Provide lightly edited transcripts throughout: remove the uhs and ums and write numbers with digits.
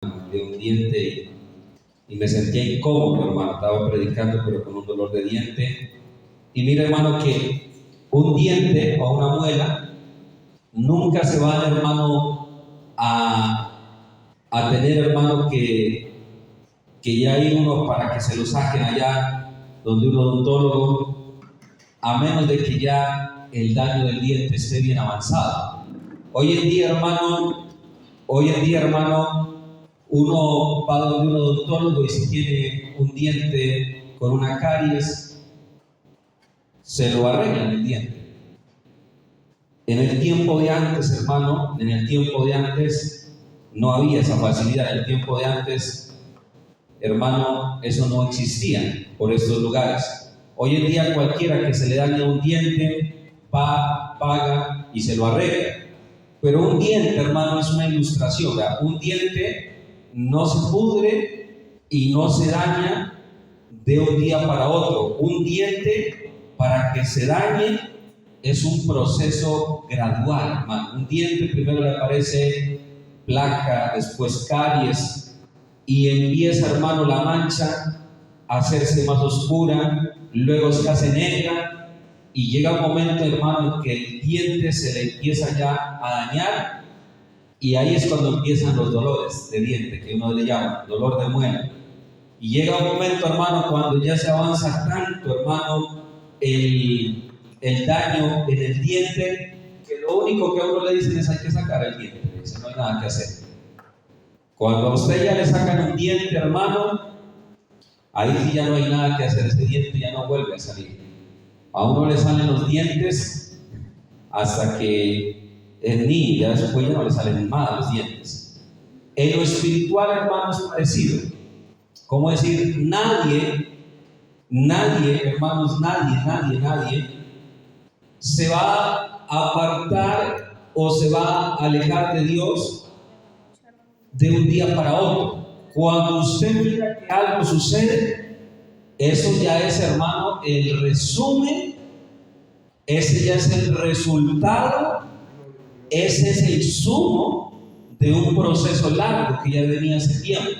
de un diente y me sentía incómodo, hermano. Estaba predicando pero con un dolor de diente. Y mira, hermano, que un diente o una muela nunca se va, hermano, a tener, hermano, que ya hay uno para que se lo saquen allá donde un odontólogo, a menos de que ya el daño del diente esté bien avanzado. Hoy en día, hermano, uno va donde un odontólogo y si tiene un diente con una caries, se lo arreglan el diente. En el tiempo de antes, hermano, no había esa facilidad. En el tiempo de antes, hermano, eso no existía por estos lugares. Hoy en día cualquiera que se le dañe un diente va, paga y se lo arregla. Pero un diente, hermano, es una ilustración, ¿verdad? Un diente no se pudre y no se daña de un día para otro. Un diente, para que se dañe, es un proceso gradual, hermano. Un diente primero le aparece placa, después caries, y empieza, hermano, la mancha a hacerse más oscura, luego se hace negra, y llega un momento, hermano, en que el diente se le empieza ya a dañar, y ahí es cuando empiezan los dolores de diente, que uno le llama dolor de muela. Y llega un momento, hermano, cuando ya se avanza tanto, hermano, el daño en el diente, que lo único que a uno le dicen es hay que sacar el diente, no hay nada que hacer. Cuando a usted ya le sacan un diente, hermano, ahí sí ya no hay nada que hacer, ese diente ya no vuelve a salir. A uno le salen los dientes hasta que el niño, ya después ya no le salen más los dientes. En lo espiritual, hermano, es parecido. ¿Cómo decir? Nadie, hermanos, nadie se va a apartar o se va a alejar de Dios de un día para otro. Cuando usted mira que algo sucede, eso ya es, hermano, el resumen, ese ya es el resultado, ese es el sumo de un proceso largo que ya venía hace tiempo.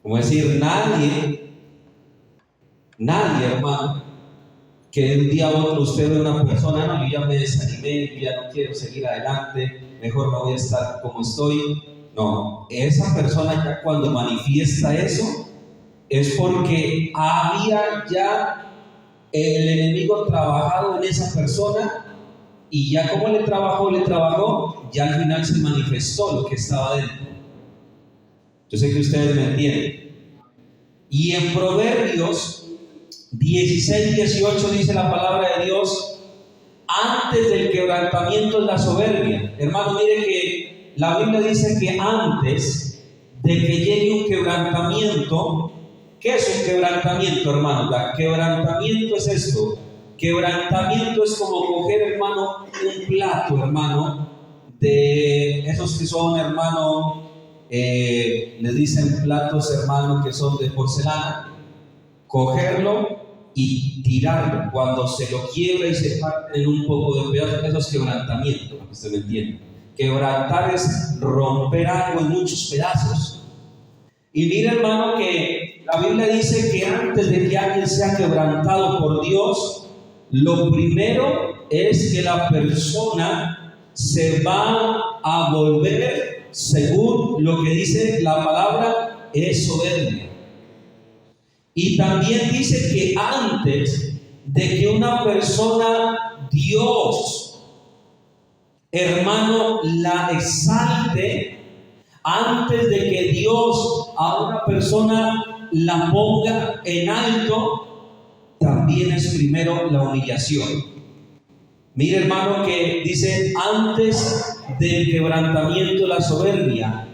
Como decir, nadie, hermano, que de un día a otro usted ve a una persona, no, yo ya me desanimé, yo ya no quiero seguir adelante, mejor me voy a estar como estoy. No, esa persona ya cuando manifiesta eso, es porque había ya el enemigo trabajado en esa persona y ya como le trabajó, ya al final se manifestó lo que estaba dentro. Yo sé que ustedes me entienden. Y en Proverbios 16:18 dice la palabra de Dios: antes del quebrantamiento es la soberbia. Hermano, mire que la Biblia dice que antes de que llegue un quebrantamiento, ¿qué es un quebrantamiento, hermano? Quebrantamiento es esto. Quebrantamiento es como coger, hermano, un plato, hermano, de esos que son, hermano, les dicen platos, hermano, que son de porcelana. Cogerlo y tirarlo. Cuando se lo quiebra y se parte en un poco de pedazos, eso es quebrantamiento, para que usted me entienda. Quebrantar es romper algo en muchos pedazos. Y mira, hermano, que la Biblia dice que antes de que alguien sea quebrantado por Dios, lo primero es que la persona se va a volver, según lo que dice la palabra, es soberbia. Y también dice que antes de que una persona, Dios, hermano, la exalte, antes de que Dios a una persona la ponga en alto, también es primero la humillación. Mire, hermano, que dice antes del quebrantamiento la soberbia,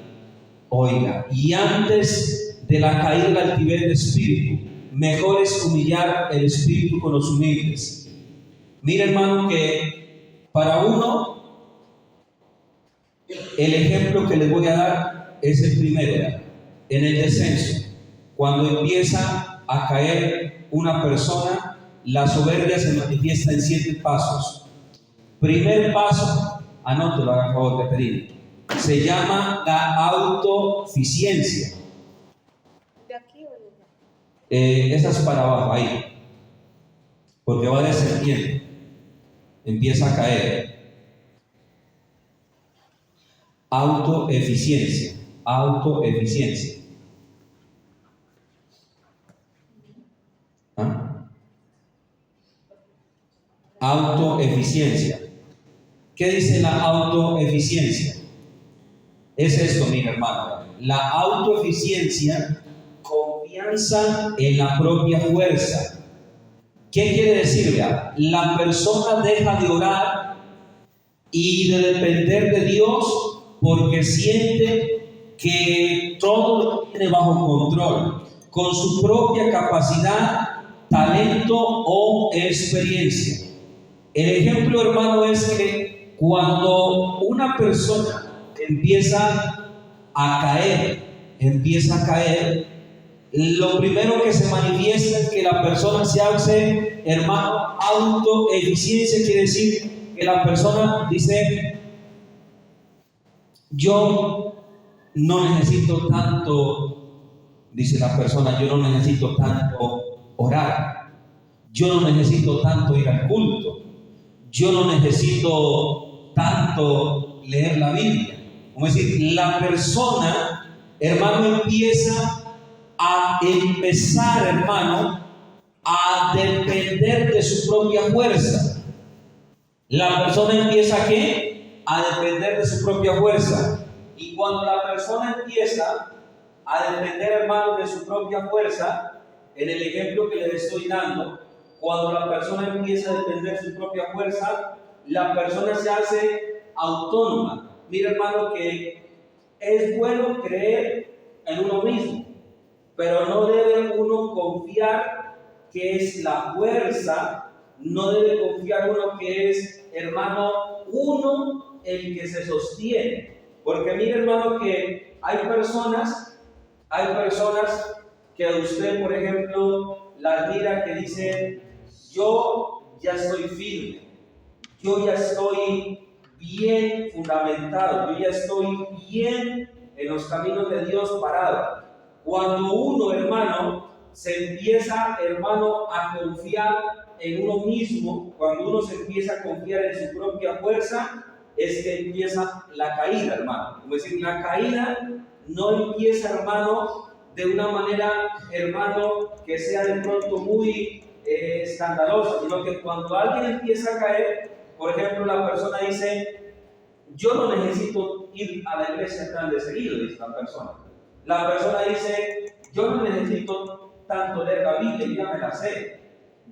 oiga, y antes de la caída del altivez de espíritu, mejor es humillar el espíritu con los humildes. Mire, hermano, que para uno, el ejemplo que les voy a dar es el primero, en el descenso. Cuando empieza a caer una persona, la soberbia se manifiesta en 7 pasos. Primer paso, anótelo, haga favor, Caterina. se llama la autoeficiencia. ¿De aquí o de allá? Esa es para abajo, ahí. Porque va descendiendo. Empieza a caer. Autoeficiencia. Autoeficiencia. ¿Ah? Autoeficiencia. ¿Qué dice la autoeficiencia? Es esto, mi hermano. La autoeficiencia, confianza en la propia fuerza. ¿Qué quiere decir? Vea? La persona deja de orar y de depender de Dios porque siente que todo lo tiene bajo control, con su propia capacidad, talento o experiencia. El ejemplo, hermano, es que cuando una persona empieza a caer, lo primero que se manifiesta es que la persona se hace, hermano, autoeficiencia. Quiere decir que la persona dice: yo no necesito tanto, dice la persona, yo no necesito tanto orar, yo no necesito tanto ir al culto, yo no necesito tanto leer la Biblia. Como decir, la persona, hermano, empieza a empezar, hermano, a depender de su propia fuerza. La persona empieza, ¿qué? A depender de su propia fuerza. Y cuando la persona empieza a depender, hermano, de su propia fuerza, en el ejemplo que les estoy dando, cuando la persona empieza a depender de su propia fuerza, la persona se hace autónoma. Mira, hermano, que es bueno creer en uno mismo, pero no debe uno confiar que es la fuerza, no debe confiar uno que es, hermano, uno el que se sostiene. Porque mire, hermano, que hay personas que usted, por ejemplo, las mira que dicen: yo ya estoy firme, yo ya estoy bien fundamentado, yo ya estoy bien en los caminos de Dios parado. Cuando uno, hermano, se empieza, hermano, a confiar en uno mismo, cuando uno se empieza a confiar en su propia fuerza, es que empieza la caída, hermano. Como decir, la caída no empieza, hermano, de una manera, hermano, que sea de pronto muy escandalosa, sino que cuando alguien empieza a caer, por ejemplo, la persona dice: yo no necesito ir a la iglesia tan de seguido, dice la persona. La persona dice: yo no necesito tanto leer la Biblia, yo ya me la sé.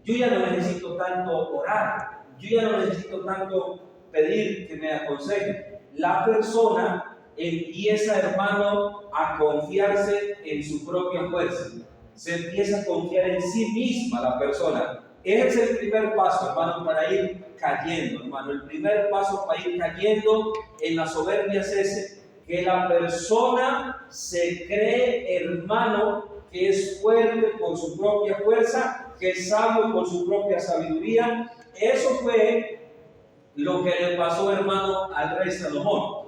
Yo ya no necesito tanto orar, yo ya no necesito tanto pedir que me aconseje. La persona empieza, hermano, a confiarse en su propia fuerza. Se empieza a confiar en sí misma la persona. Ese es el primer paso, hermano, para ir cayendo, hermano. El primer paso para ir cayendo en la soberbia es ese: que la persona se cree, hermano, que es fuerte por su propia fuerza, que es sabio por su propia sabiduría. Eso fue lo que le pasó, hermano, al rey Salomón.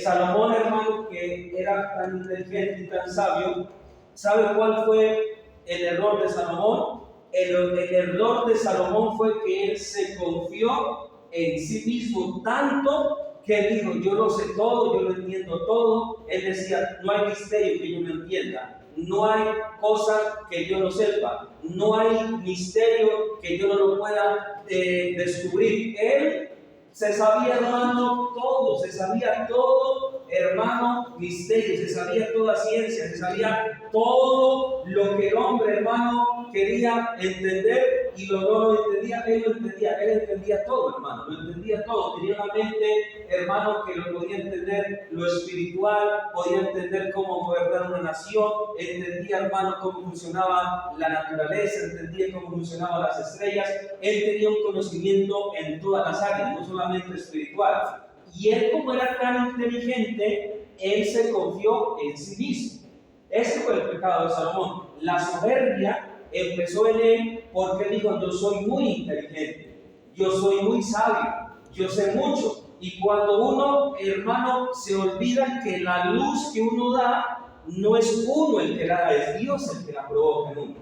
Salomón, hermano, que era tan inteligente y tan sabio, ¿sabe cuál fue el error de Salomón? El error de Salomón fue que él se confió en sí mismo tanto que él dijo: yo lo sé todo, yo lo entiendo todo. Él decía: no hay misterio que yo no entienda, no hay cosa que yo no sepa, no hay misterio que yo no lo pueda descubrir. Él se sabía, hermano, todo, se sabía todo, hermano, misterio, se sabía toda ciencia, se sabía todo lo que el hombre, hermano, quería entender, y no lo entendía, él entendía todo, hermano, lo entendía todo, tenía una mente, hermano, que lo podía entender lo espiritual, podía entender cómo gobernar una nación, entendía, hermano, cómo funcionaba la naturaleza, entendía cómo funcionaban las estrellas. Él tenía un conocimiento en todas las áreas, no solamente espiritual. Y él, como era tan inteligente, él se confió en sí mismo. Ese fue el pecado de Salomón. La soberbia empezó en él porque dijo: yo soy muy inteligente, yo soy muy sabio, yo sé mucho. Y cuando uno, hermano, se olvida que la luz que uno da, no es uno el que la da, es Dios el que la provoca en uno.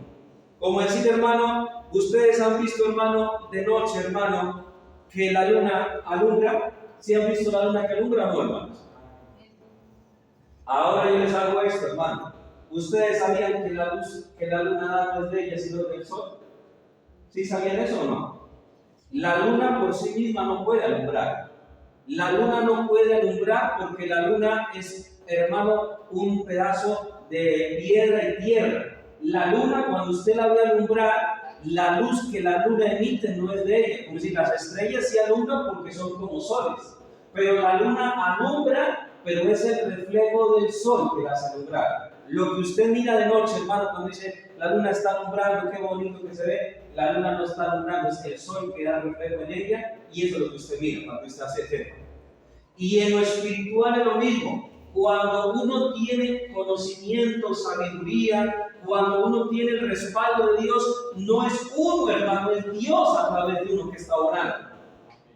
Como decir, hermano, ustedes han visto, hermano, de noche, hermano, que la luna alumbra. ¿Sí han visto la luna que alumbra o no, hermanos? Ahora yo les hago esto, hermano. ¿Ustedes sabían que la luz que la luna da no es de ella, sino del sol? ¿Sí sabían eso o no? La luna por sí misma no puede alumbrar. La luna no puede alumbrar porque la luna es, hermano, un pedazo de piedra y tierra. La luna, cuando usted la ve alumbrar, la luz que la luna emite no es de ella. Como si las estrellas sí alumbran porque son como soles. Pero la luna alumbra, pero es el reflejo del sol que las alumbra. Lo que usted mira de noche, hermano, cuando dice la luna está alumbrando, qué bonito que se ve, la luna no está alumbrando, es el sol que da reflejo en ella, y eso es lo que usted mira cuando usted hace tiempo. Y en lo espiritual es lo mismo. Cuando uno tiene conocimiento, sabiduría, cuando uno tiene el respaldo de Dios, no es uno, hermano, es Dios a través de uno que está orando.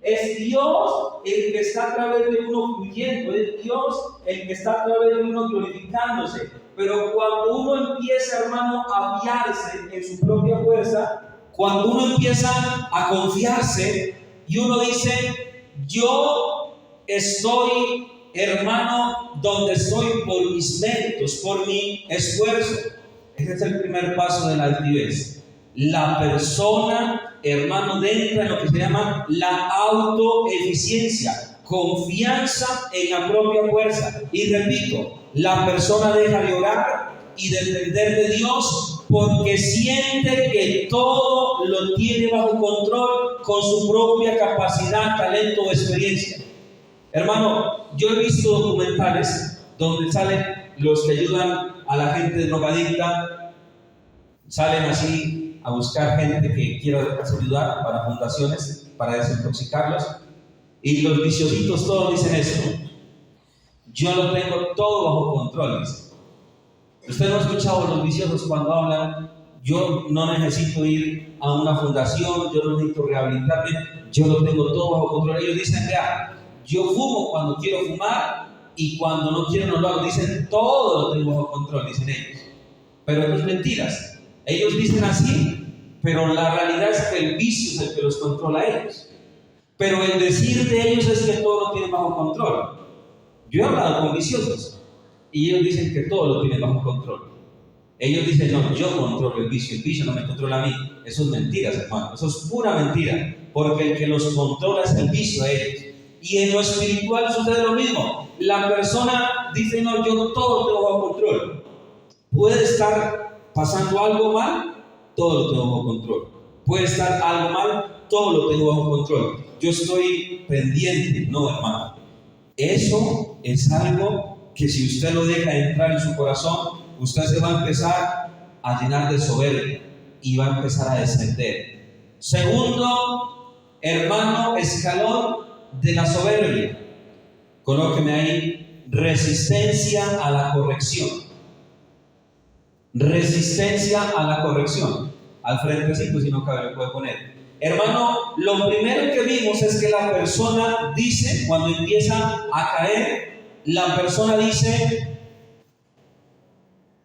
Es Dios el que está a través de uno fluyendo, es Dios el que está a través de uno glorificándose. Pero cuando uno empieza, hermano, a fiarse en su propia fuerza, cuando uno empieza a confiarse y uno dice, yo estoy, hermano, donde estoy por mis méritos, por mi esfuerzo. Ese es el primer paso de la altivez. La persona, hermano, entra en lo que se llama la autoeficiencia, confianza en la propia fuerza. Y repito, la persona deja de orar y depender de Dios porque siente que todo lo tiene bajo control con su propia capacidad, talento o experiencia. Hermano, yo he visto documentales donde salen los que ayudan a la gente drogadicta, salen así a buscar gente que quiera ayudar para fundaciones, para desintoxicarlos, y los viciositos todos dicen esto: yo lo tengo todo bajo control. Usted no ha escuchado a los viciosos cuando hablan: yo no necesito ir a una fundación, yo no necesito rehabilitarme, yo lo tengo todo bajo control. Ellos dicen: vea, yo fumo cuando quiero fumar y cuando no quiero no lo hago. Dicen: todo lo tengo bajo control, dicen ellos. Pero eso es mentiras. Ellos dicen así, pero la realidad es que el vicio es el que los controla a ellos. Pero el decir de ellos es que todo lo tienen bajo control. Yo he hablado con viciosos y ellos dicen que todo lo tienen bajo control. Ellos dicen: no, yo controlo el vicio no me controla a mí. Eso es mentiras, hermano, eso es pura mentira, porque el que los controla es el vicio a ellos. Y en lo espiritual sucede lo mismo. La persona dice: no, yo todo lo tengo bajo control. Puede estar pasando algo mal, todo lo tengo bajo control. Puede estar algo mal, todo lo tengo bajo control. Yo estoy pendiente. No, hermano. Eso es algo que si usted lo deja entrar en su corazón, usted se va a empezar a llenar de soberbia y va a empezar a descender. Segundo, hermano, escalón de la soberbia. Colóqueme ahí: resistencia a la corrección. Resistencia a la corrección. Al frentecito, si no cabe, lo puede poner. Hermano, lo primero que vimos es que la persona dice, cuando empieza a caer, la persona dice,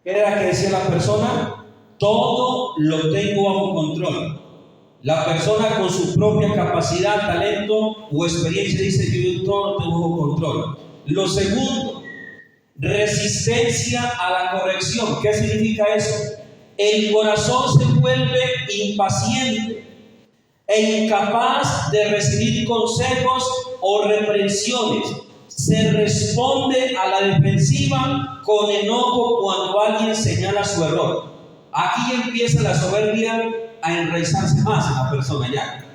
¿qué era que decía la persona? Todo lo tengo bajo control. La persona con su propia capacidad, talento o experiencia dice: yo todo lo tengo bajo control. Lo segundo, resistencia a la corrección. ¿Qué significa eso? El corazón se vuelve impaciente e incapaz de recibir consejos o reprensiones. Se responde a la defensiva con enojo cuando alguien señala su error. Aquí empieza la soberbia a enraizarse más en la persona ya.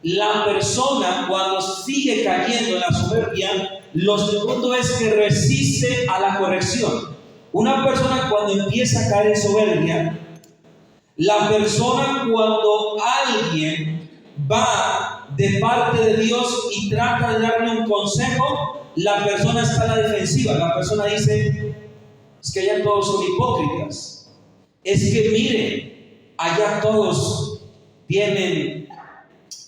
La persona, cuando sigue cayendo en la soberbia, lo segundo es que resiste a la corrección. Una persona cuando empieza a caer en soberbia, la persona cuando alguien va de parte de Dios y trata de darle un consejo, la persona está a la defensiva. La persona dice: es que allá todos son hipócritas. Es que miren, allá todos tienen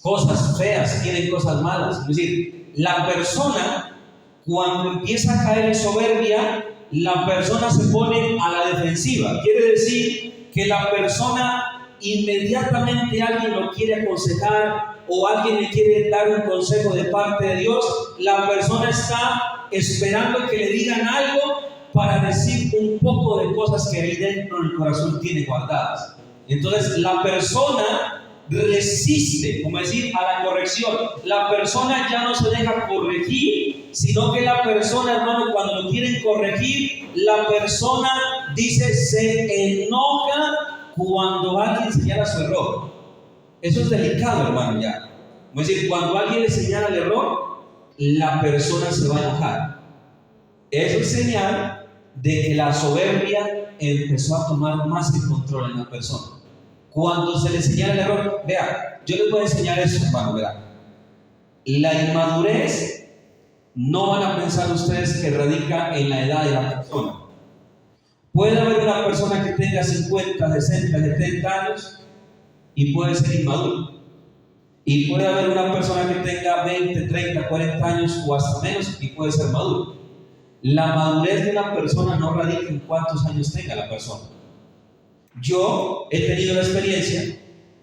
cosas feas, tienen cosas malas. Es decir, la persona, cuando empieza a caer en soberbia, la persona se pone a la defensiva. Quiere decir que la persona inmediatamente alguien lo quiere aconsejar o alguien le quiere dar un consejo de parte de Dios, la persona está esperando que le digan algo para decir un poco de cosas que ahí dentro del corazón tiene guardadas. Entonces la persona resiste, como decir, a la corrección. La persona ya no se deja corregir, sino que la persona, hermano, cuando lo quieren corregir, la persona dice, se enoja cuando alguien señala su error. Eso es delicado, hermano, ya. Es decir, cuando alguien le señala el error, la persona se va a enojar. Eso es señal de que la soberbia empezó a tomar más el control en la persona. Cuando se le señala el error, vea, yo les voy a enseñar eso, hermano, vea. La inmadurez, no van a pensar ustedes que radica en la edad de la persona. Puede haber una persona que tenga 50, 60, 70 años y puede ser inmaduro. Y puede haber una persona que tenga 20, 30, 40 años o hasta menos y puede ser maduro. La madurez de una persona no radica en cuántos años tenga la persona. Yo he tenido la experiencia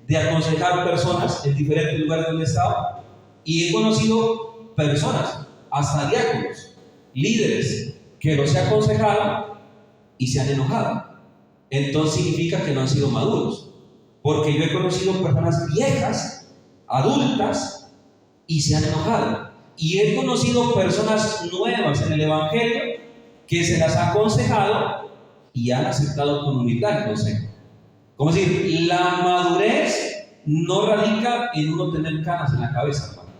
de aconsejar personas en diferentes lugares donde he estado y he conocido personas, hasta diáconos, líderes, que los he aconsejado y se han enojado. Entonces significa que no han sido maduros, porque yo he conocido personas viejas, adultas, y se han enojado. Y he conocido personas nuevas en el Evangelio que se las ha aconsejado y han aceptado con humildad el consejo. Como decir, la madurez no radica en uno tener canas en la cabeza, hermano.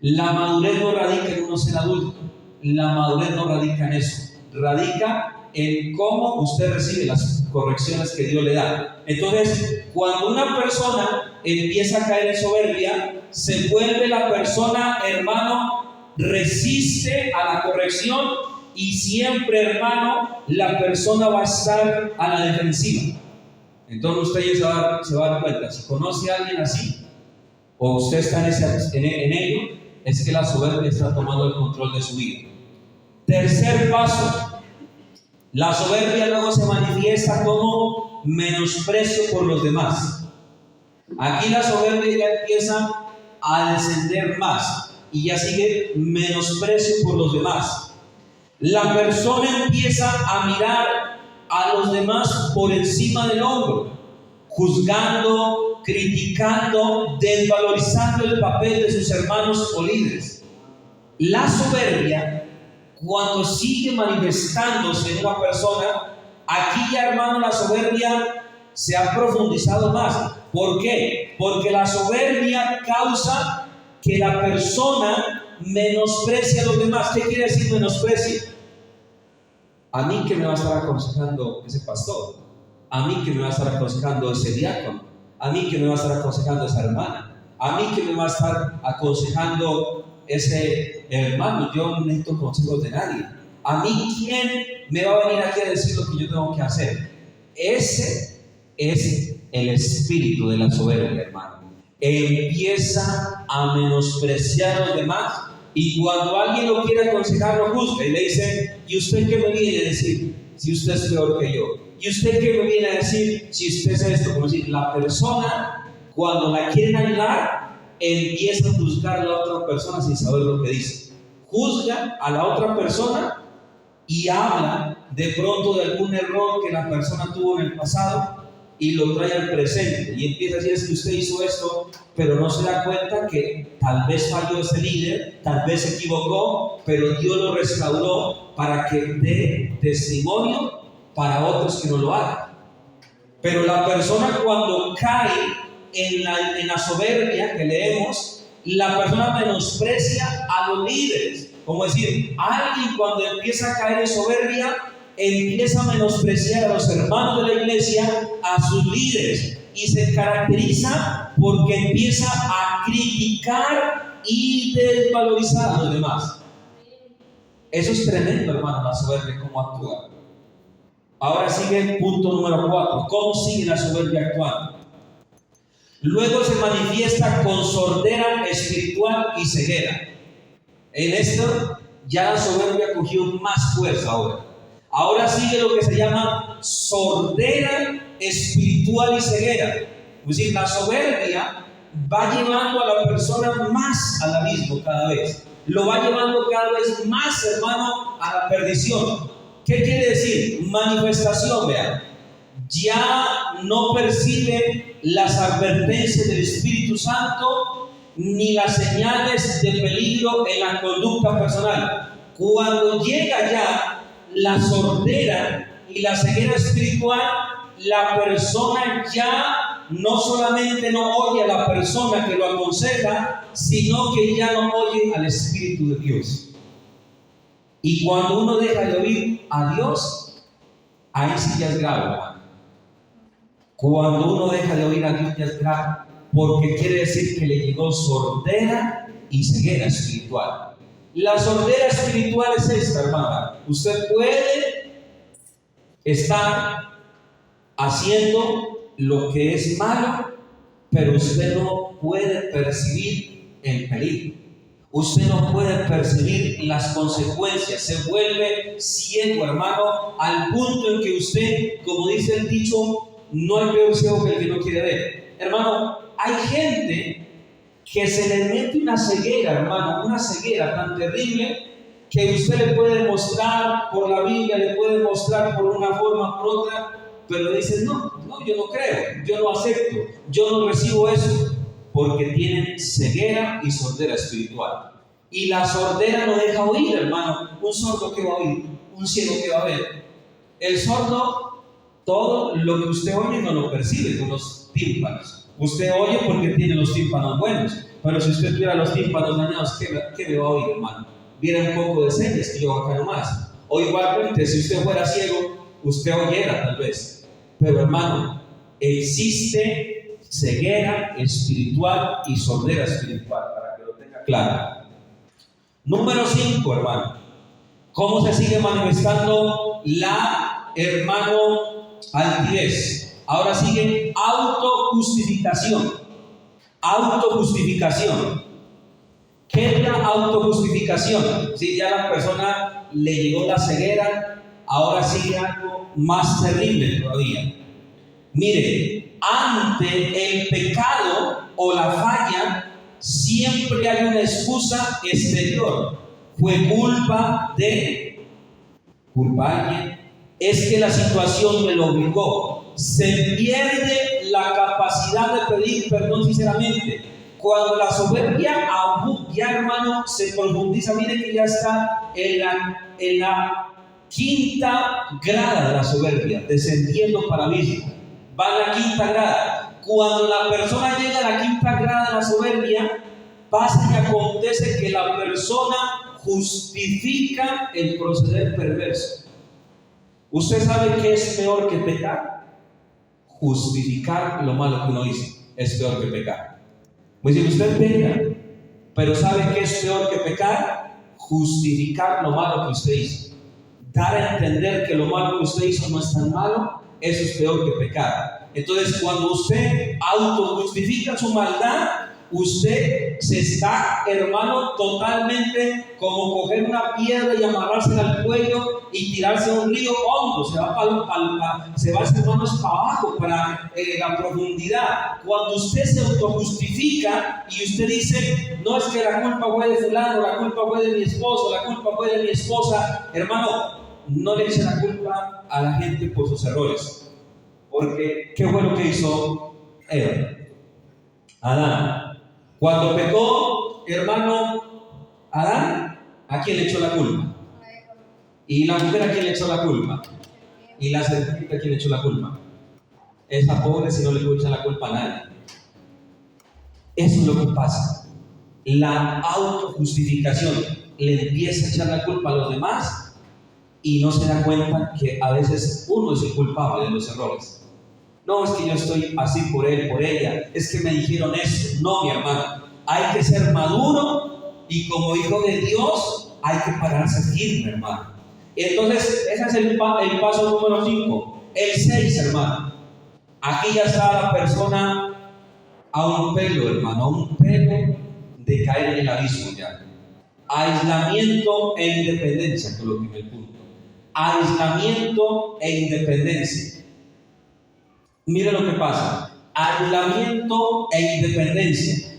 La madurez no radica en uno ser adulto. La madurez no radica en eso. Radica en cómo usted recibe las correcciones que Dios le da. Entonces, cuando una persona empieza a caer en soberbia, se vuelve la persona, hermano, resiste a la corrección y siempre, hermano, la persona va a estar a la defensiva. Entonces usted ya se va a dar cuenta, si conoce a alguien así, o usted está en ello, es que la soberbia está tomando el control de su vida. Tercer paso, la soberbia luego se manifiesta como menosprecio por los demás. Aquí la soberbia ya empieza a descender más y ya sigue menosprecio por los demás. La persona empieza a mirar a los demás por encima del hombro, juzgando, criticando, desvalorizando el papel de sus hermanos o líderes. La soberbia, cuando sigue manifestándose en una persona, aquí ya, hermano, la soberbia se ha profundizado más. ¿Por qué? Porque la soberbia causa que la persona menosprecie a los demás. ¿Qué quiere decir menosprecio? A mí que me va a estar aconsejando ese pastor, a mí que me va a estar aconsejando ese diácono, a mí que me va a estar aconsejando esa hermana, a mí que me va a estar aconsejando ese hermano. Yo no necesito consejos de nadie. A mí, ¿quién me va a venir aquí a decir lo que yo tengo que hacer? Ese es el espíritu de la soberbia, hermano. Empieza a menospreciar a los demás. Y cuando alguien lo quiere aconsejar, lo juzga y le dice, ¿y usted qué me viene a decir si usted es peor que yo? ¿Y usted qué me viene a decir si usted es esto? Como decir, la persona, cuando la quieren ayudar, empieza a juzgar a la otra persona sin saber lo que dice. Juzga a la otra persona y habla de pronto de algún error que la persona tuvo en el pasado y lo trae al presente. Y empieza a decir, es que usted hizo esto, pero no se da cuenta que tal vez falló ese líder, tal vez se equivocó, pero Dios lo restauró para que dé testimonio para otros que no lo hagan. Pero la persona cuando cae en la soberbia que leemos, la persona menosprecia a los líderes. Como decir, alguien cuando empieza a caer en soberbia, empieza a menospreciar a los hermanos de la iglesia, a sus líderes, y se caracteriza porque empieza a criticar y desvalorizar a los demás. Eso es tremendo, hermano, la soberbia, cómo actúa. Ahora sigue el punto número 4. ¿Cómo sigue la soberbia actuando? Luego se manifiesta con sordera espiritual y ceguera. En esto ya la soberbia cogió más fuerza ahora. Ahora sigue lo que se llama sordera espiritual y ceguera. Es decir, la soberbia va llevando a la persona más al abismo cada vez. Lo va llevando cada vez más, hermano, a la perdición. ¿Qué quiere decir? Manifestación, vean. Ya no percibe las advertencias del Espíritu Santo ni las señales de peligro en la conducta personal. Cuando llega ya la sordera y la ceguera espiritual, la persona ya no solamente no oye a la persona que lo aconseja, sino que ya no oye al Espíritu de Dios. Y cuando uno deja de oír a Dios, ahí sí ya es grave, hermano. Cuando uno deja de oír a Dios ya es grave, porque quiere decir que le llegó sordera y ceguera espiritual. La sordera espiritual es esta, hermana. Usted puede estar haciendo lo que es malo, pero usted no puede percibir el peligro. Usted no puede percibir las consecuencias. Se vuelve ciego, hermano, al punto en que usted, como dice el dicho, no hay peor ciego que el que no quiere ver. Hermano, hay gente que se le mete una ceguera, hermano, una ceguera tan terrible que usted le puede mostrar por la Biblia, le puede mostrar por una forma, por otra, pero dice, no, yo no creo, yo no acepto, yo no recibo eso, porque tienen ceguera y sordera espiritual. Y la sordera no deja oír, hermano. Un sordo que va a oír, un ciego que va a ver. El sordo, todo lo que usted oye no lo percibe con los tímpanos. Usted oye porque tiene los tímpanos buenos, pero si usted tuviera los tímpanos dañados, ¿qué me va a oír, hermano? Viera un poco de señas que yo acá nomás. O igualmente, si usted fuera ciego, usted oyera tal vez. Pero, hermano, existe ceguera espiritual y sordera espiritual, para que lo tenga claro. Número 5, hermano. ¿Cómo se sigue manifestando la, hermano, altivez? Ahora sigue autojustificación. Autojustificación. ¿Qué es la autojustificación? Si ya la persona le llegó la ceguera, ahora sigue algo más terrible todavía. Mire, ante el pecado o la falla, siempre hay una excusa exterior. Fue culpa de alguien. Es que la situación me lo obligó. Se pierde la capacidad de pedir perdón sinceramente. Cuando la soberbia ya, hermano, se profundiza, mire que ya está en la quinta grada de la soberbia, descendiendo para abismo. Va a la quinta grada. Cuando la persona llega a la quinta grada de la soberbia, pasa y acontece que la persona justifica el proceder perverso. ¿Usted sabe qué es peor que pecar? Justificar lo malo que uno hizo es peor que pecar. Pues si usted peca, pero ¿sabe qué es peor que pecar? Justificar lo malo que usted hizo. Dar a entender que lo malo que usted hizo no es tan malo, eso es peor que pecar. Entonces, cuando usted autojustifica su maldad, usted se está, hermano, totalmente como coger una piedra y amarrársela al cuello y tirarse a un río hondo. Se va hacia manos para abajo, para la profundidad. Cuando usted se autojustifica y usted dice, no es que la culpa fue de fulano, la culpa fue de mi esposo, la culpa fue de mi esposa, hermano, no le eche la culpa a la gente por sus errores. Porque, ¿qué fue lo que hizo Adán? Cuando pecó, hermano, Adán, ¿a quién le echó la culpa? Y la mujer, ¿a quién le echó la culpa? Y la serpiente, ¿a quién le echó la culpa? Esa pobre, si no le puede echar la culpa a nadie. Eso es lo que pasa. La autojustificación le empieza a echar la culpa a los demás y no se da cuenta que a veces uno es el culpable de los errores. No, es que yo estoy así por él, por ella. Es que me dijeron eso. No, mi hermano. Hay que ser maduro y como hijo de Dios hay que pararse firme, hermano. Entonces, ese es el paso número 5. El 6, hermano. Aquí ya está la persona a un pelo, hermano. A un pelo de caer en el abismo ya. aislamiento e independencia, colóqueme el punto. Aislamiento e independencia. Mire lo que pasa. Aislamiento e independencia.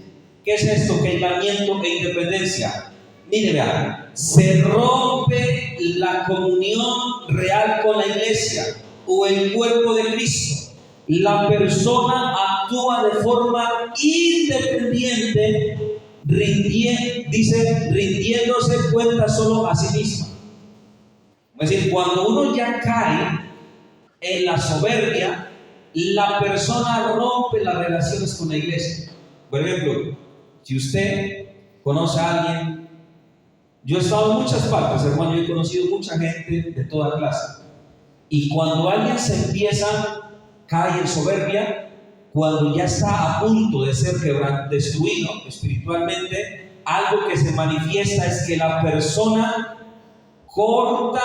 ¿Qué es esto que aislamiento e independencia? Mire, vean, se rompe la comunión real con la iglesia o el cuerpo de Cristo. La persona actúa de forma independiente, rindiéndose cuenta solo a sí misma. Es decir, cuando uno ya cae en la soberbia, la persona rompe las relaciones con la iglesia. Por ejemplo, si usted conoce a alguien, yo he estado en muchas partes, hermano, yo he conocido mucha gente de toda clase. Y cuando alguien se empieza, cae en soberbia, cuando ya está a punto de ser destruido espiritualmente, algo que se manifiesta es que la persona corta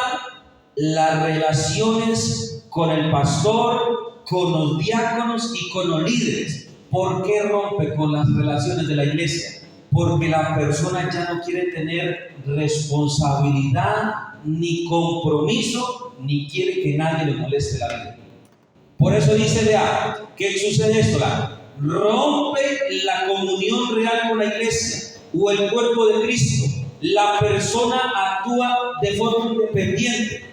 las relaciones con el pastor, con los diáconos y con los líderes. ¿Por qué rompe con las relaciones de la iglesia? Porque la persona ya no quiere tener responsabilidad ni compromiso, ni quiere que nadie le moleste la vida. Por eso dice ¿qué sucede esto? Rompe la comunión real con la iglesia o el cuerpo de Cristo. La persona actúa de forma independiente.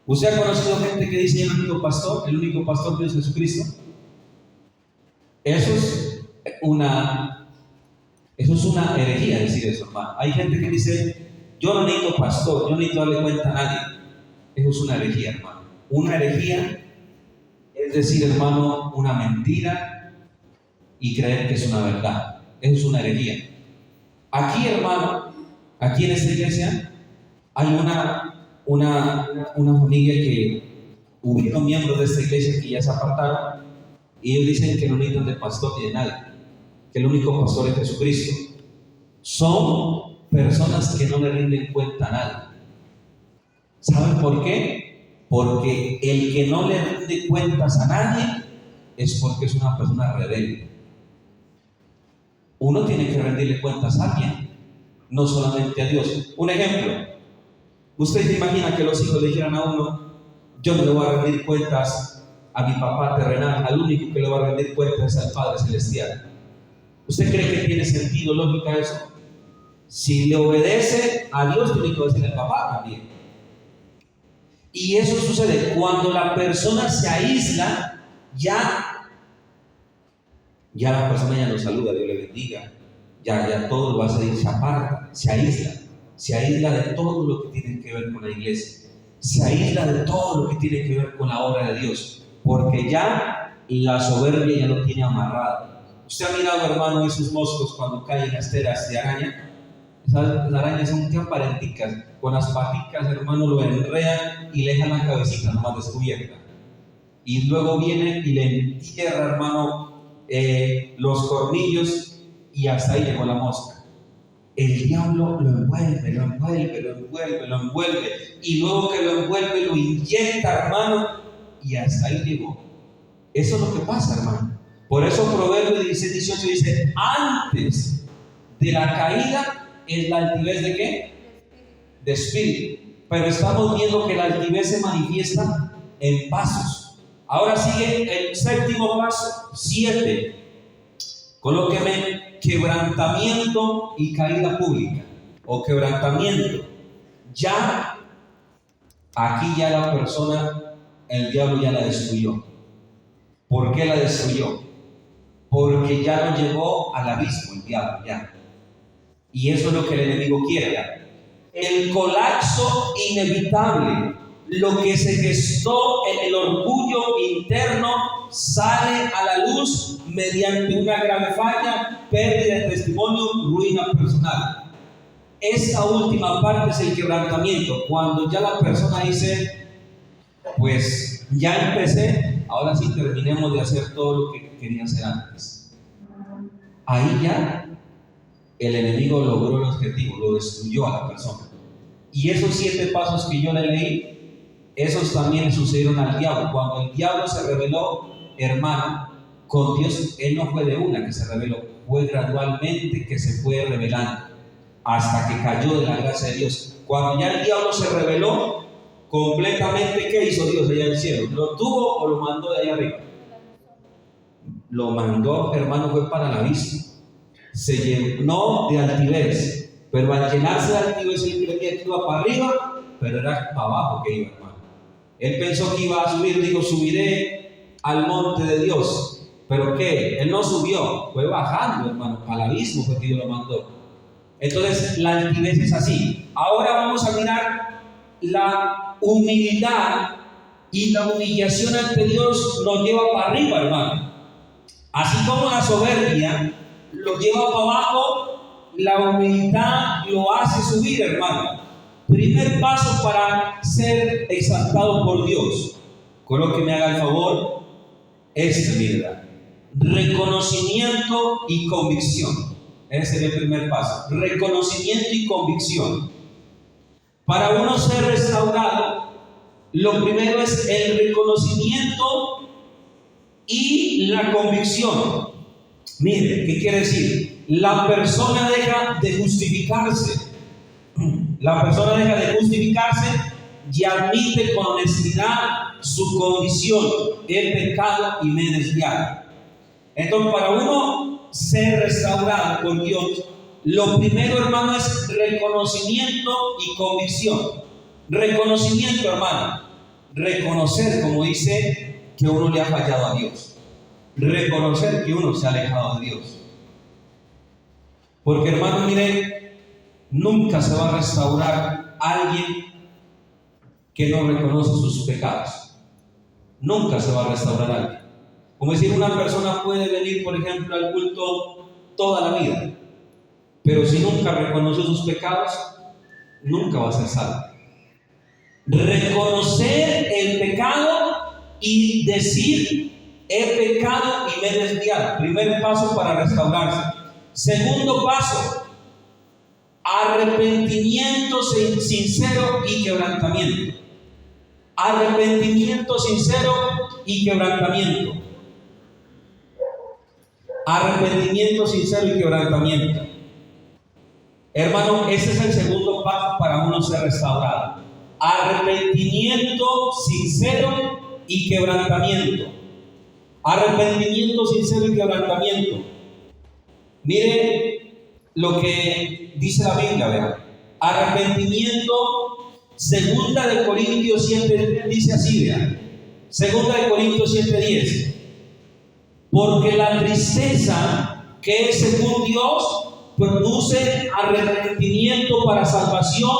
¿Usted ha conocido gente que dice el único pastor es Jesucristo? Eso es una herejía decir eso, hermano. Hay gente que dice, yo no necesito pastor, yo no necesito darle cuenta a nadie. Eso es una herejía, hermano. Una herejía es decir, hermano, una mentira y creer que es una verdad. Eso es una herejía. Aquí, hermano, aquí en esta iglesia hay una familia que hubieron miembros de esta iglesia que ya se apartaron y ellos dicen que no necesitan de pastor ni de nadie, que el único pastor es Jesucristo. Son personas que no le rinden cuenta a nadie. ¿Saben por qué? Porque el que no le rinde cuentas a nadie es porque es una persona rebelde. Uno tiene que rendirle cuentas a alguien, no solamente a Dios. Un ejemplo, usted se imagina que los hijos le dijeran a uno, yo no le voy a rendir cuentas a mi papá terrenal, al único que le va a rendir cuentas es al Padre Celestial. ¿Usted cree que tiene sentido, lógica eso? Si le obedece a Dios, tiene que obedecer al papá también. Y eso sucede cuando la persona se aísla, ya la persona ya no saluda, Dios le bendiga, ya todo lo hace, se aparta, se aísla de todo lo que tiene que ver con la iglesia, se aísla de todo lo que tiene que ver con la obra de Dios, porque ya la soberbia ya lo tiene amarrado. ¿Usted ha mirado, hermano, esos moscos cuando caen las teras de araña? Esas arañas son que aparenticas, con las paticas, hermano, lo enredan y le dejan la cabecita nomás descubierta. Y luego viene y le entierra, hermano, los cornillos y hasta ahí llegó la mosca. El diablo lo envuelve y luego que lo envuelve lo inyecta, hermano, y hasta ahí llegó. Eso es lo que pasa, hermano. Por eso Proverbios 16:18 dice, antes de la caída es la altivez ¿de qué? De espíritu. Pero estamos viendo que la altivez se manifiesta en pasos. Ahora sigue el séptimo paso, 7. Colóqueme quebrantamiento y caída pública. O quebrantamiento. Ya, aquí ya la persona, el diablo ya la destruyó. ¿Por qué la destruyó? Porque ya lo llevó al abismo, el diablo, ya. Y eso es lo que el enemigo quiere. El colapso inevitable, lo que se gestó en el orgullo interno, sale a la luz mediante una grave falla, pérdida de testimonio, ruina personal. Esta última parte es el quebrantamiento, cuando ya la persona dice, pues ya empecé, ahora sí terminemos de hacer todo lo que quería hacer antes. Ahí ya el enemigo logró el objetivo, lo destruyó a la persona. Y esos 7 pasos que yo le leí, esos también sucedieron al diablo. Cuando el diablo se rebeló, hermano, con Dios, él no fue de una que se rebeló, fue gradualmente que se fue rebelando. hasta que cayó de la gracia de Dios. Cuando ya el diablo se rebeló completamente, ¿qué hizo Dios allá en el cielo? ¿Lo tuvo o lo mandó de allá arriba? Lo mandó, hermano, fue para el abismo. Se llenó de altivez, pero al llenarse de altivez él creía que iba para arriba, pero era para abajo que iba, hermano. Él pensó que iba a subir, dijo, subiré al monte de Dios. ¿Pero qué? Él no subió, fue bajando, hermano, al abismo fue que Dios lo mandó. Entonces la altivez es así. Ahora vamos a mirar la humildad, y la humillación ante Dios nos lleva para arriba, hermano. Así como la soberbia lo lleva para abajo, la humildad lo hace subir, hermano. Primer paso para ser exaltado por Dios. Con lo que me haga el favor, mira, reconocimiento y convicción. Ese es el primer paso. Reconocimiento y convicción. Para uno ser restaurado, lo primero es el reconocimiento y la convicción. Mire, ¿qué quiere decir? La persona deja de justificarse. La persona deja de justificarse y admite con honestidad su condición, el pecado y me he desviado. Entonces, para uno ser restaurado por Dios, lo primero, hermano, es reconocimiento y convicción. Reconocimiento, hermano. Reconocer, como dice, que uno le ha fallado a Dios. Reconocer que uno se ha alejado de Dios. Porque, hermano, mire, nunca se va a restaurar alguien que no reconoce sus pecados. Nunca se va a restaurar alguien. Como decir, una persona puede venir, por ejemplo, al culto toda la vida, pero si nunca reconoce sus pecados, nunca va a ser salvo. Reconocer el pecado y decir, he pecado y me he desviado. Primer paso para restaurarse. Segundo paso, arrepentimiento sincero y quebrantamiento. Arrepentimiento sincero y quebrantamiento. Arrepentimiento sincero y quebrantamiento. Hermano, ese es el segundo paso para uno ser restaurado. Arrepentimiento sincero y quebrantamiento. Arrepentimiento sincero y quebrantamiento. Mire lo que dice la Biblia, vean. Arrepentimiento, 2 Corintios 7 dice así, vean. 2 Corintios 7:10. Porque la tristeza que es según Dios produce arrepentimiento para salvación,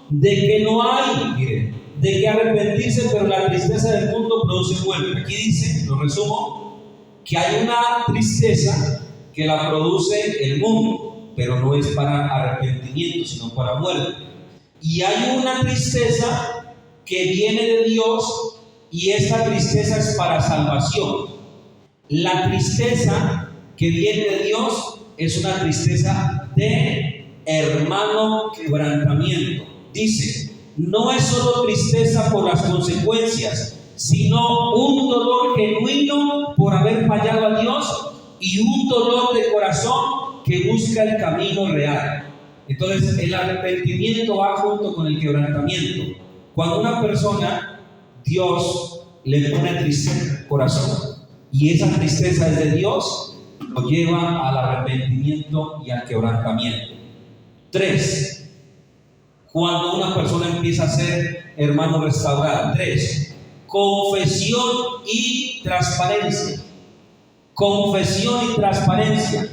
de que no hay, mire, de que arrepentirse, pero la tristeza del mundo produce muerte. Aquí dice, lo resumo, que hay una tristeza que la produce el mundo, pero no es para arrepentimiento, sino para muerte. Y hay una tristeza que viene de Dios, y esa tristeza es para salvación. La tristeza que viene de Dios es una tristeza de hermano quebrantamiento. Dice, no es solo tristeza por las consecuencias, sino un dolor genuino por haber fallado a Dios y un dolor de corazón que busca el camino real. Entonces, el arrepentimiento va junto con el quebrantamiento. Cuando una persona, Dios le pone tristeza al corazón, y esa tristeza es de Dios, lo lleva al arrepentimiento y al quebrantamiento. 3. Cuando una persona empieza a ser hermano restaurado. 3. Confesión y transparencia. Confesión y transparencia.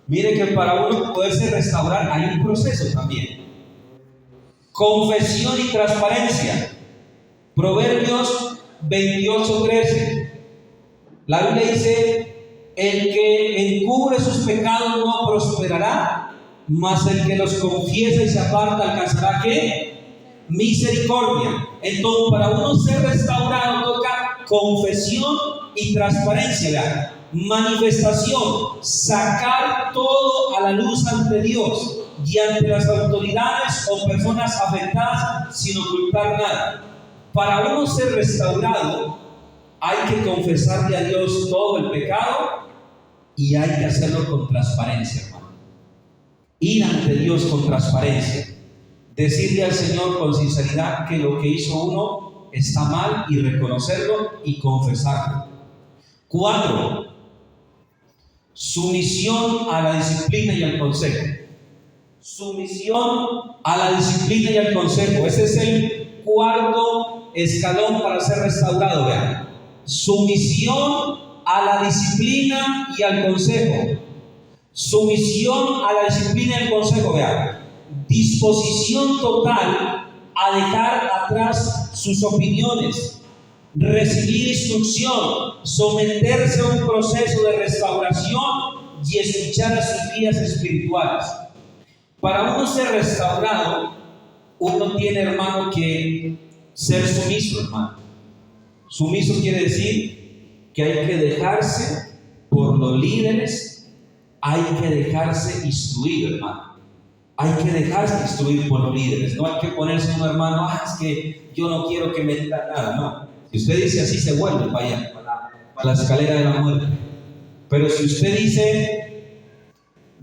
Mire que para uno poderse restaurar hay un proceso también. Confesión y transparencia. Proverbios 28:13. La Biblia dice, el que encubre sus pecados no prosperará, mas el que los confiesa y se aparta alcanzará ¿qué? Misericordia. Entonces, para uno ser restaurado toca confesión y transparencia, ¿verdad? Manifestación, sacar todo a la luz ante Dios y ante las autoridades o personas afectadas sin ocultar nada. Para uno ser restaurado, hay que confesarle a Dios todo el pecado y hay que hacerlo con transparencia, hermano. Ir ante Dios con transparencia. Decirle al Señor con sinceridad que lo que hizo uno está mal y reconocerlo y confesarlo. 4. Sumisión a la disciplina y al consejo. Sumisión a la disciplina y al consejo. Ese es el 4º escalón para ser restaurado. Vean. Sumisión a la disciplina y al consejo. Sumisión a la disciplina y al consejo. Vean. Disposición total a dejar atrás sus opiniones, recibir instrucción, someterse a un proceso de restauración y escuchar a sus guías espirituales. Para uno ser restaurado, uno tiene, hermano, que ser sumiso, hermano. Sumiso quiere decir que hay que dejarse por los líderes, hay que dejarse instruir, hermano. Hay que dejarse instruir por los líderes. No hay que ponerse un hermano, es que yo no quiero que me diga nada. No. Si usted dice así, se vuelve para allá, para la escalera de la muerte. Pero si usted dice,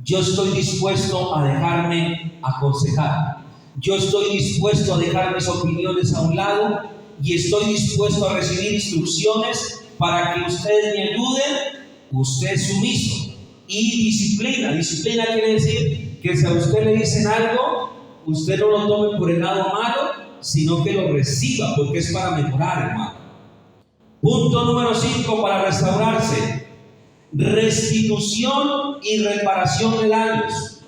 yo estoy dispuesto a dejarme aconsejar, yo estoy dispuesto a dejar mis opiniones a un lado y estoy dispuesto a recibir instrucciones para que ustedes me ayuden, usted es sumiso. Y disciplina. Disciplina quiere decir que si a usted le dicen algo, usted no lo tome por el lado malo, sino que lo reciba, porque es para mejorar, hermano. Punto número 5 para restaurarse: restitución y reparación de daños.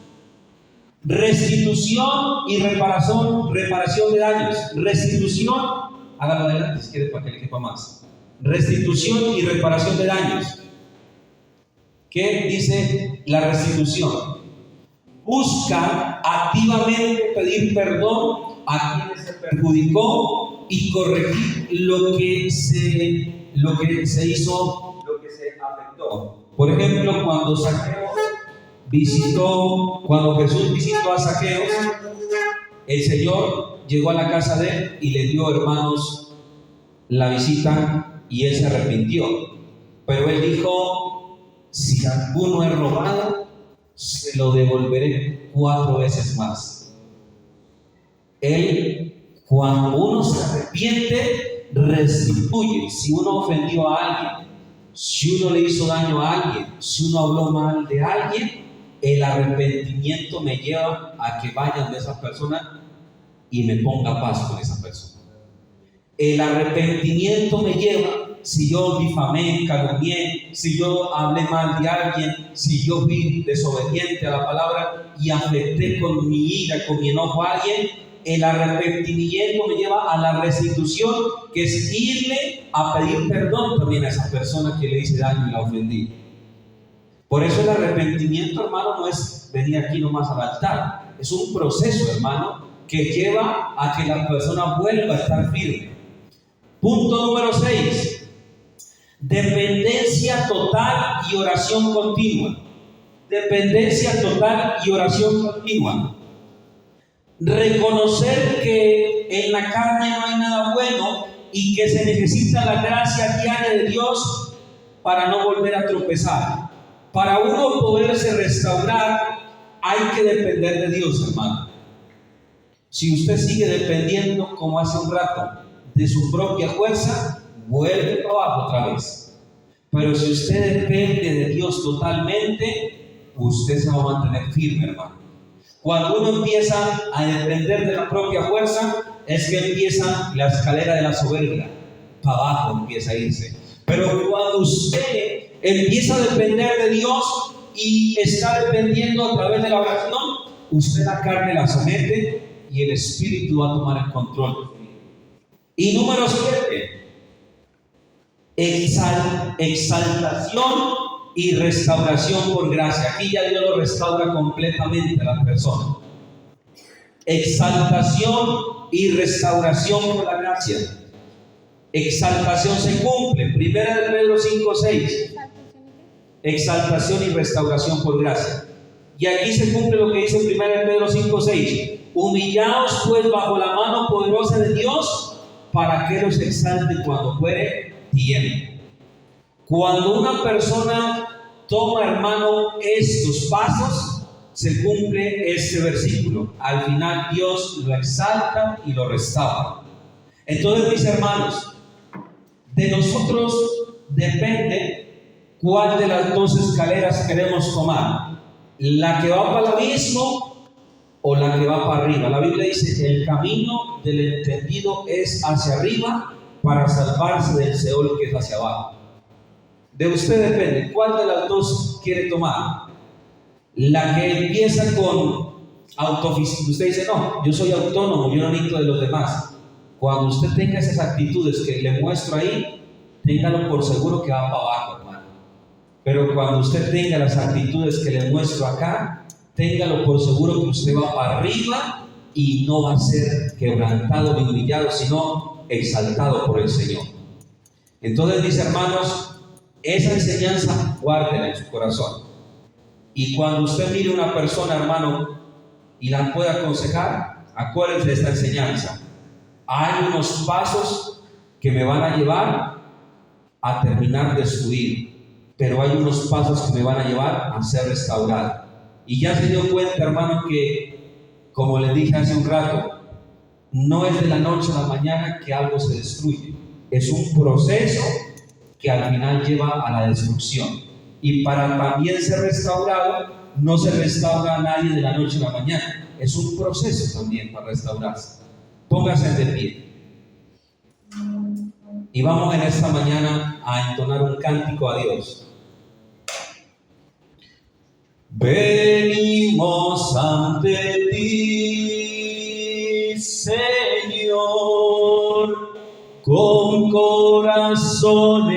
Restitución y reparación de daños. Restitución, hágalo adelante si quiere para que le quepa más. Restitución y reparación de daños. ¿Qué dice la restitución? Busca activamente pedir perdón a quienes se perjudicó y corregir lo que se hizo, lo que se afectó. Por ejemplo, cuando Jesús visitó a Zaqueo, el Señor llegó a la casa de él y le dio, hermanos, la visita y él se arrepintió. Pero él dijo, si alguno es robado, se lo devolveré 4 veces más. Él, cuando uno se arrepiente, restituye. Si uno ofendió a alguien, si uno le hizo daño a alguien, si uno habló mal de alguien, el arrepentimiento me lleva a que vayan de esa persona y me ponga paz con esa persona. El arrepentimiento me lleva, si yo difamé, calumnié, si yo hablé mal de alguien, si yo fui desobediente a la palabra y afecté con mi ira, con mi enojo a alguien, el arrepentimiento me lleva a la restitución, que es irle a pedir perdón también a esa persona que le hice daño y la ofendí. Por eso el arrepentimiento, hermano, no es venir aquí nomás al altar. Es un proceso, hermano, que lleva a que la persona vuelva a estar firme. Punto número 6. Dependencia total y oración continua. Dependencia total y oración continua. Reconocer que en la carne no hay nada bueno y que se necesita la gracia diaria de Dios para no volver a tropezar. Para uno poderse restaurar, hay que depender de Dios, hermano. Si usted sigue dependiendo, como hace un rato, de su propia fuerza, vuelve para abajo otra vez. Pero si usted depende de Dios totalmente, usted se va a mantener firme, hermano. Cuando uno empieza a depender de la propia fuerza, es que empieza la escalera de la soberbia. Para abajo empieza a irse. Pero cuando usted empieza a depender de Dios y está dependiendo a través de la oración, usted la carne la somete y el Espíritu va a tomar el control. Y número 7, exaltación y restauración por gracia. Aquí ya Dios lo restaura completamente a la persona. Exaltación y restauración por la gracia. Exaltación se cumple. 1 Pedro 5:6. Exaltación y restauración por gracia. Y aquí se cumple lo que dice 1 Pedro 5:6. Humillaos pues bajo la mano poderosa de Dios, para que los exalte cuando fuere tiempo. Cuando una persona toma, hermano, estos pasos, se cumple este versículo. Al final Dios lo exalta y lo restaura. Entonces, mis hermanos, de nosotros depende cuál de las dos escaleras queremos tomar. La que va para el abismo o la que va para arriba. La Biblia dice: el camino del entendido es hacia arriba para salvarse del Seol, que es hacia abajo. De usted depende cuál de las dos quiere tomar. La que empieza con autosuficiencia. Usted dice: no, yo soy autónomo, yo no necesito de los demás. Cuando usted tenga esas actitudes que le muestro ahí, téngalo por seguro que va para abajo, hermano. Pero cuando usted tenga las actitudes que le muestro acá, téngalo por seguro que usted va para arriba y no va a ser quebrantado ni humillado, sino exaltado por el Señor. Entonces, mis hermanos, esa enseñanza guárdela en su corazón. Y cuando usted mire a una persona, hermano, y la pueda aconsejar, acuérdense de esta enseñanza. Hay unos pasos que me van a llevar a terminar de destruir, pero hay unos pasos que me van a llevar a ser restaurado. Y ya se dio cuenta, hermano, que, como les dije hace un rato, no es de la noche a la mañana que algo se destruye. Es un proceso que al final lleva a la destrucción. Y para también ser restaurado, no se restaura a nadie de la noche a la mañana. Es un proceso también para restaurarse. Póngase de pie. Y vamos en esta mañana a entonar un cántico a Dios. Venimos ante ti, Señor, con corazones